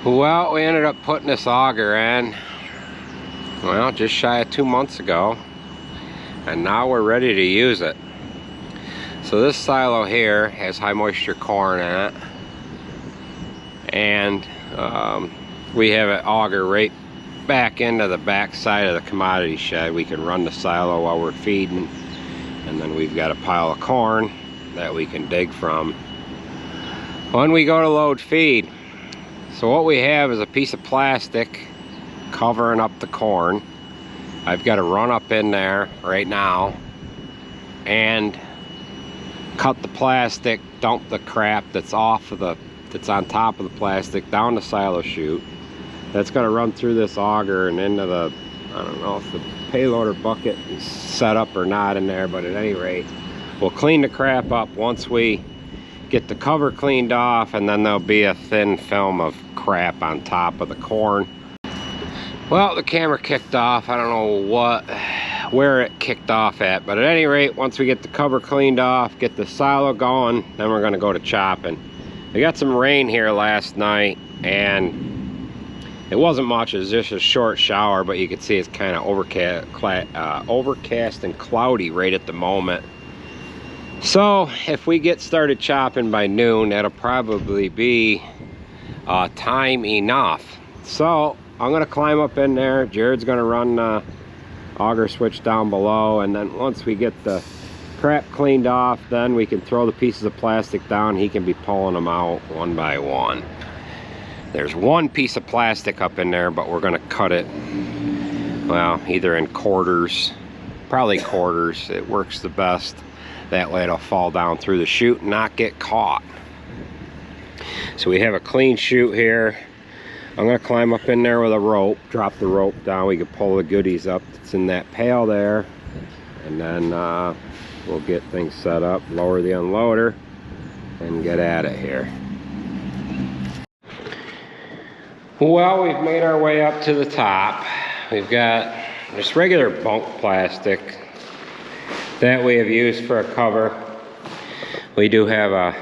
Well, we ended up putting this auger in, well, just shy of 2 months ago, and now we're ready to use it. So this silo here has high moisture corn in it, and we have an auger right back into the back side of the commodity shed. We can run the silo while we're feeding, and then we've got a pile of corn that we can dig from when we go to load feed. So what we have is a piece of plastic covering up the corn. I've got to run up in there right now and cut the plastic, dump the crap that's off of that's on top of the plastic down the silo chute. That's going to run through this auger and into the, I don't know if the payloader bucket is set up or not in there, but at any rate, we'll clean the crap up once we get the cover cleaned off, and then there'll be a thin film of crap on top of the corn. Well, the camera kicked off. I don't know where it kicked off at, but at any rate, once we get the cover cleaned off, get the silo going, then we're going to go to chopping. We got some rain here last night, and it wasn't much. It was just a short shower, but you can see it's kind of overcast and cloudy right at the moment. So if we get started chopping by noon, that'll probably be time enough. So I'm gonna climb up in there. Jared's gonna run the auger switch down below, and then once we get the crap cleaned off, then we can throw the pieces of plastic down. He can be pulling them out one by one. There's one piece of plastic up in there, but we're gonna cut it, well, either in quarters, probably quarters. It works the best. That way it'll fall down through the chute and not get caught. So we have a clean chute here. I'm gonna climb up in there with a rope, drop the rope down. We can pull the goodies up that's in that pail there. And then we'll get things set up, lower the unloader, and get at it here. Well, we've made our way up to the top. We've got just regular bunk plastic that we have used for a cover. We do have a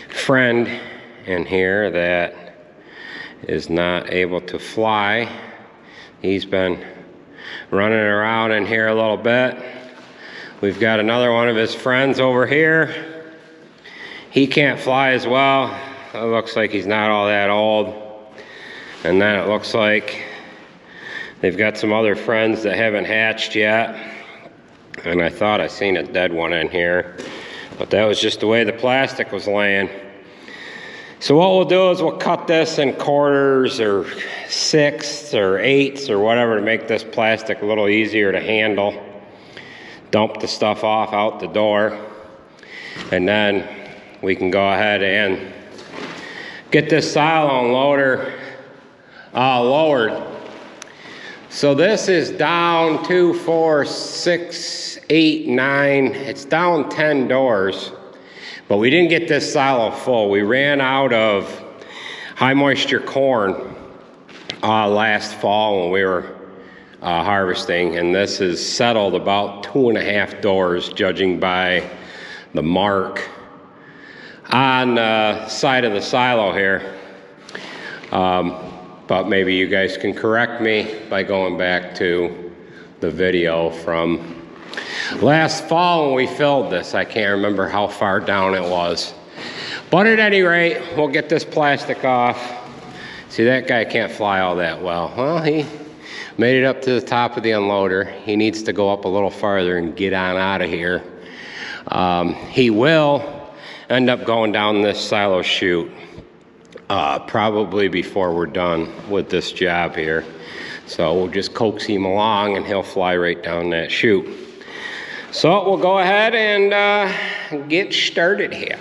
friend in here that is not able to fly. He's been running around in here a little bit. We've got another one of his friends over here. He can't fly as well. It looks like he's not all that old. And then it looks like they've got some other friends that haven't hatched yet. And I thought I seen a dead one in here, but that was just the way the plastic was laying. So what we'll do is we'll cut this in quarters or sixths or eighths or whatever to make this plastic a little easier to handle. Dump the stuff off out the door, and then we can go ahead and get this silo and loader lowered. So this is down 2, 4, 6, 8, 9. It's down 10 doors. But we didn't get this silo full. We ran out of high moisture corn last fall when we were harvesting. And this is settled about 2.5 doors, judging by the mark on the side of the silo here. But maybe you guys can correct me by going back to the video from last fall when we filled this. I can't remember how far down it was. But at any rate, we'll get this plastic off. See, that guy can't fly all that well. Well, he made it up to the top of the unloader. He needs to go up a little farther and get on out of here. He will end up going down this silo chute. Probably before we're done with this job here. So we'll just coax him along and he'll fly right down that chute. So we'll go ahead and get started here.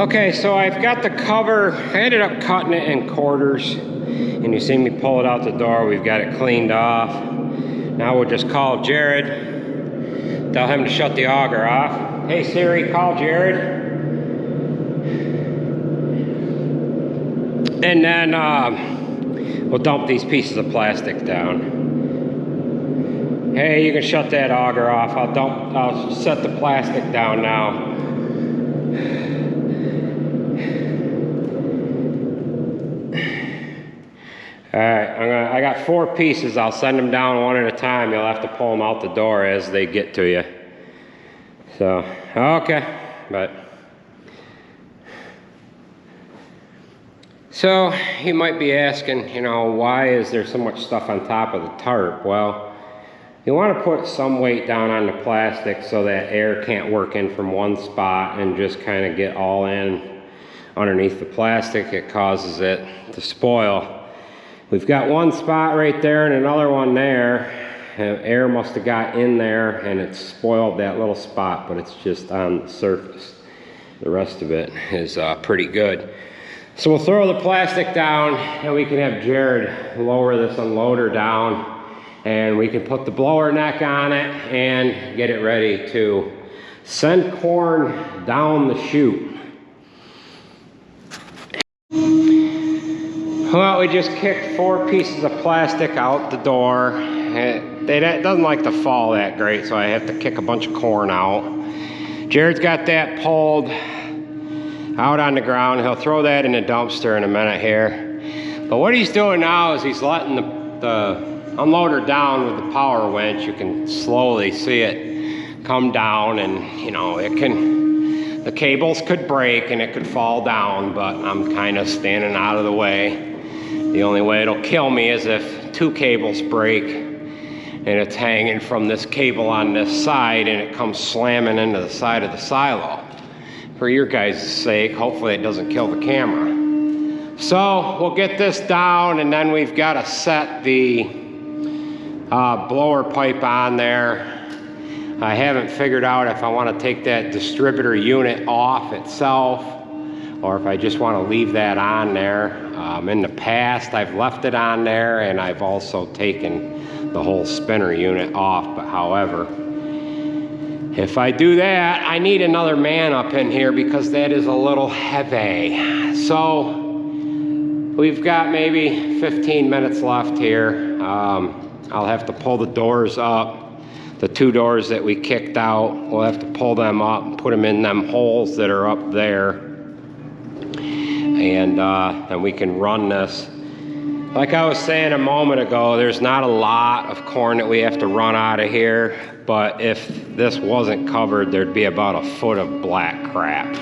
Okay, so I've got the cover. I ended up cutting it in quarters, and you see me pull it out the door. We've got it cleaned off. Now we'll just call Jared. Tell him to shut the auger off. Hey Siri, call Jared. And then we'll dump these pieces of plastic down. Hey, you can shut that auger off. I'll set the plastic down now. All right, I got 4 pieces. I'll send them down one at a time. You'll have to pull them out the door as they get to you. So, okay, So, you might be asking, you know, why is there so much stuff on top of the tarp? Well, you want to put some weight down on the plastic so that air can't work in from one spot and just kind of get all in underneath the plastic. It causes it to spoil. We've got one spot right there and another one there. Air must have got in there and it spoiled that little spot, but it's just on the surface. The rest of it is pretty good. So we'll throw the plastic down and we can have Jared lower this unloader down and we can put the blower neck on it and get it ready to send corn down the chute. Well, we just kicked 4 pieces of plastic out the door. It doesn't like to fall that great, so I have to kick a bunch of corn out. Jared's got that pulled out on the ground. He'll throw that in the dumpster in a minute here. But what he's doing now is he's letting the unloader down with the power winch. You can slowly see it come down, and you know, the cables could break and it could fall down, but I'm kind of standing out of the way. The only way it'll kill me is if 2 cables break and it's hanging from this cable on this side and it comes slamming into the side of the silo. For your guys' sake, hopefully it doesn't kill the camera. So we'll get this down, and then we've got to set the blower pipe on there. I haven't figured out if I want to take that distributor unit off itself or if I just want to leave that on there. In the past, I've left it on there, and I've also taken the whole spinner unit off. But however, if I do that, I need another man up in here because that is a little heavy. So we've got maybe 15 minutes left here. I'll have to pull the doors up. The 2 doors that we kicked out, we'll have to pull them up and put them in them holes that are up there. And then we can run this. Like I was saying a moment ago, there's not a lot of corn that we have to run out of here, but if this wasn't covered, there'd be about a foot of black crap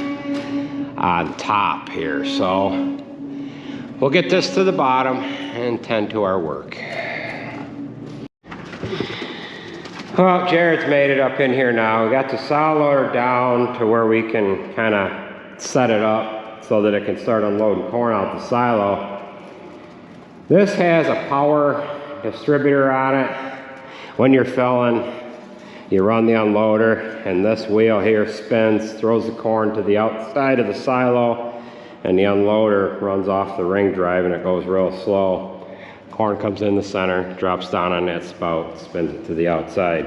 on top here. So we'll get this to the bottom and tend to our work. Well, Jared's made it up in here now. We got the saw loader down to where we can kind of set it up so that it can start unloading corn out the silo. This has a power distributor on it. When you're filling, you run the unloader, and this wheel here spins, throws the corn to the outside of the silo, and the unloader runs off the ring drive, and it goes real slow. Corn comes in the center, drops down on that spout, spins it to the outside.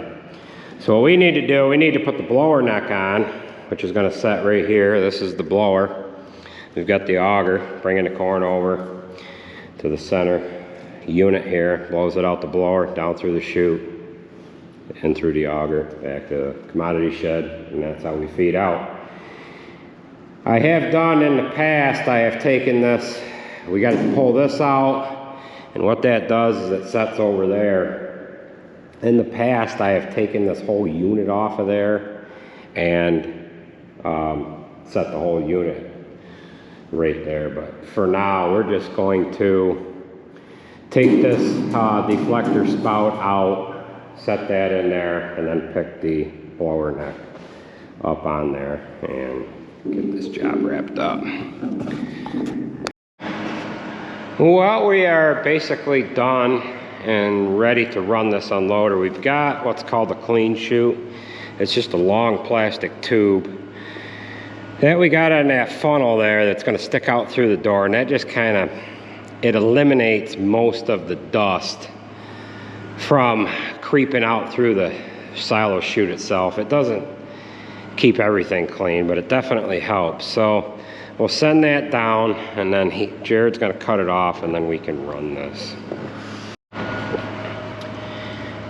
So what we need to do, we need to put the blower neck on, which is going to set right here. This is the blower. We've got the auger bringing the corn over to the center unit here, blows it out the blower, down through the chute, and through the auger, back to the commodity shed, and that's how we feed out. I have done in the past, I have taken this, we got to pull this out, and what that does is it sets over there. In the past, I have taken this whole unit off of there and set the whole unit right there. But for now, we're just going to take this deflector spout out, set that in there, and then pick the blower neck up on there and get this job wrapped up. Well, we are basically done and ready to run this unloader. We've got what's called a clean chute. It's just a long plastic tube that we got on that funnel there that's going to stick out through the door, and that just kind of, it eliminates most of the dust from creeping out through the silo chute itself. It doesn't keep everything clean, but it definitely helps. So we'll send that down, and then Jared's going to cut it off, and then we can run this.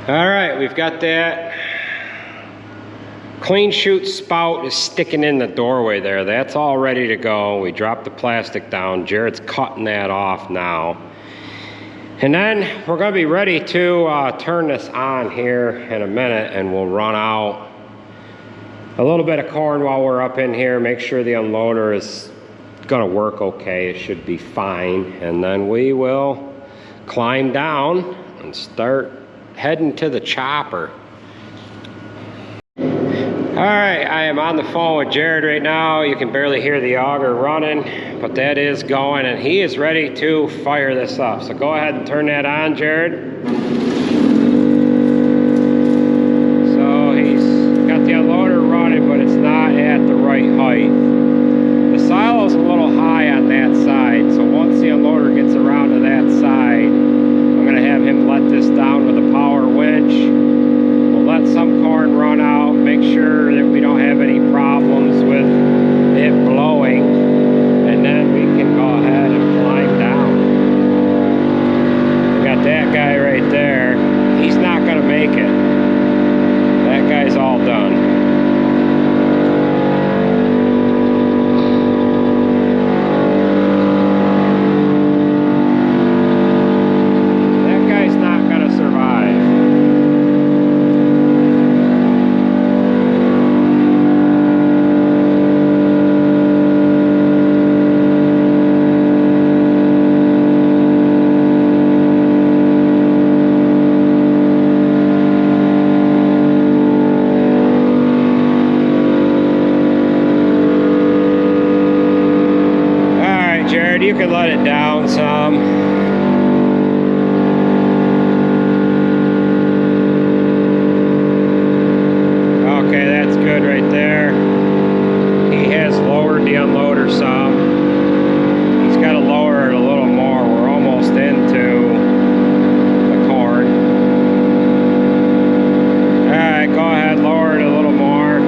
All right, we've got that. Clean chute spout is sticking in the doorway there. That's all ready to go. We dropped the plastic down. Jared's cutting that off now. And then we're going to be ready to turn this on here in a minute, and we'll run out a little bit of corn while we're up in here. Make sure the unloader is going to work okay. It should be fine. And then we will climb down and start heading to the chopper. All right, I am on the phone with Jared right now. You can barely hear the auger running, but that is going, and he is ready to fire this up. So go ahead and turn that on, Jared. So he's got the unloader running, but it's not at the right height. The silo's a little high on that side, so once the unloader gets around to that side, I'm gonna have him let this down with a power winch. Let some corn run out, make sure that we don't have any problems with it blowing, and then we can go ahead and climb down. We got that guy right there. He's not going to make it. That guy's all done. You can let it down some. Okay, that's good right there. He has lowered the unloader some. He's got to lower it a little more. We're almost into the corn. All right, go ahead, lower it a little more.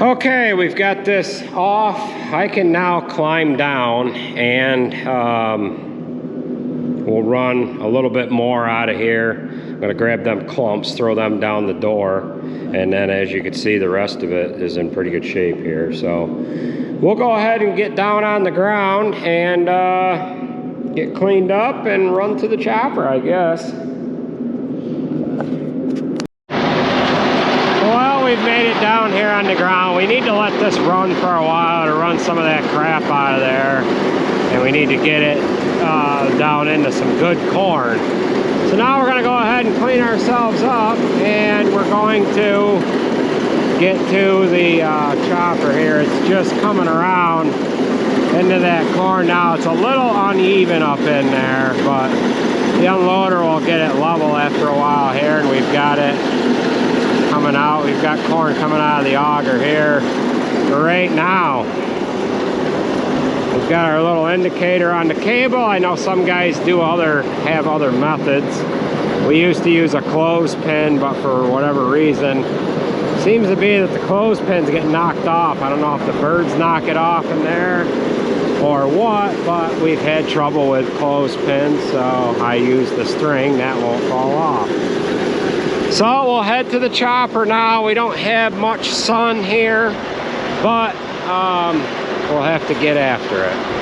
Okay, we've got this off. I can now climb down and we'll run a little bit more out of here. I'm gonna grab them clumps, throw them down the door, and then as you can see, the rest of it is in pretty good shape here. So we'll go ahead and get down on the ground and get cleaned up and run to the chopper, I guess. Well, we've made it down here on the ground. We need to let this run for a while to run some of that crap out of there. And we need to get it down into some good corn. So now we're gonna go ahead and clean ourselves up, and we're going to get to the chopper here. It's just coming around into that corn now. It's a little uneven up in there, but the unloader will get it level after a while here, and we've got it coming out. We've got corn coming out of the auger here. But right now, we've got our little indicator on the cable. I know some guys have other methods. We used to use a clothespin, but for whatever reason, seems to be that the clothespins get knocked off. I don't know if the birds knock it off in there or what, but we've had trouble with clothespins, so I use the string. That won't fall off. So we'll head to the chopper now. We don't have much sun here, but we'll have to get after it.